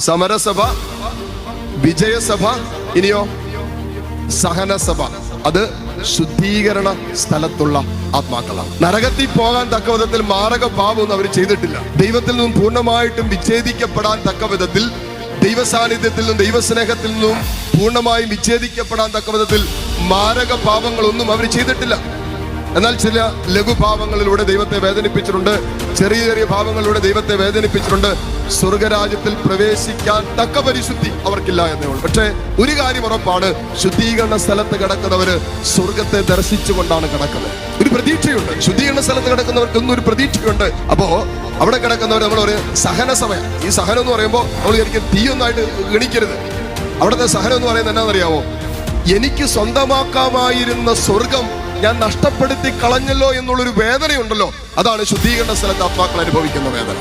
സമരസഭ, വിജയസഭ, ഇനിയോ സഹനസഭ. അത് ശുദ്ധീകരണ സ്ഥലത്തുള്ള ആത്മാക്കളാണ്. നരകത്തിൽ പോകാൻ തക്ക വിധത്തിൽ മാരക പാപമൊന്നും അവർ ചെയ്തിട്ടില്ല. ദൈവത്തിൽ നിന്നും പൂർണ്ണമായിട്ടും വിച്ഛേദിക്കപ്പെടാൻ തക്ക വിധത്തിൽ, ദൈവ സാന്നിധ്യത്തിൽ നിന്നും ദൈവസ്നേഹത്തിൽ നിന്നും പൂർണ്ണമായും വിച്ഛേദിക്കപ്പെടാൻ തക്ക വിധത്തിൽ മാരക പാപങ്ങളൊന്നും അവർ ചെയ്തിട്ടില്ല. എന്നാൽ ചില ലഘുഭാവങ്ങളിലൂടെ ദൈവത്തെ വേദനിപ്പിച്ചിട്ടുണ്ട്, ചെറിയ ചെറിയ ഭാവങ്ങളിലൂടെ ദൈവത്തെ വേദനിപ്പിച്ചിട്ടുണ്ട്. സ്വർഗരാജ്യത്തിൽ പ്രവേശിക്കാൻ തക്ക പരിശുദ്ധി അവർക്കില്ല എന്നേ ഉള്ളൂ. പക്ഷേ ഒരു കാര്യം ഉറപ്പാണ്, ശുദ്ധീകരണ സ്ഥലത്ത് കിടക്കുന്നവര് സ്വർഗത്തെ ദർശിച്ചുകൊണ്ടാണ് കിടക്കുന്നത്. ഒരു പ്രതീക്ഷയുണ്ട്. ശുദ്ധീകരണ സ്ഥലത്ത് കിടക്കുന്നവർക്കൊന്നും ഒരു പ്രതീക്ഷയുണ്ട്. അപ്പോ അവിടെ കിടക്കുന്നവർ നമ്മളൊരു സഹനസമയം. ഈ സഹനം എന്ന് പറയുമ്പോൾ നമ്മൾ ശരിക്കും തീയൊന്നായിട്ട് ഗണിക്കരുത്. അവിടുത്തെ സഹനം എന്ന് പറയുന്നത് എന്നാണെന്നറിയാമോ? എനിക്ക് സ്വന്തമാക്കാമായിരുന്ന സ്വർഗം ഞാൻ നഷ്ടപ്പെടുത്തി കളഞ്ഞല്ലോ എന്നുള്ളൊരു വേദനയുണ്ടല്ലോ, അതാണ് ശുദ്ധീകരണ സ്ഥലത്ത് ആത്മാക്കൾ അനുഭവിക്കുന്ന വേദന.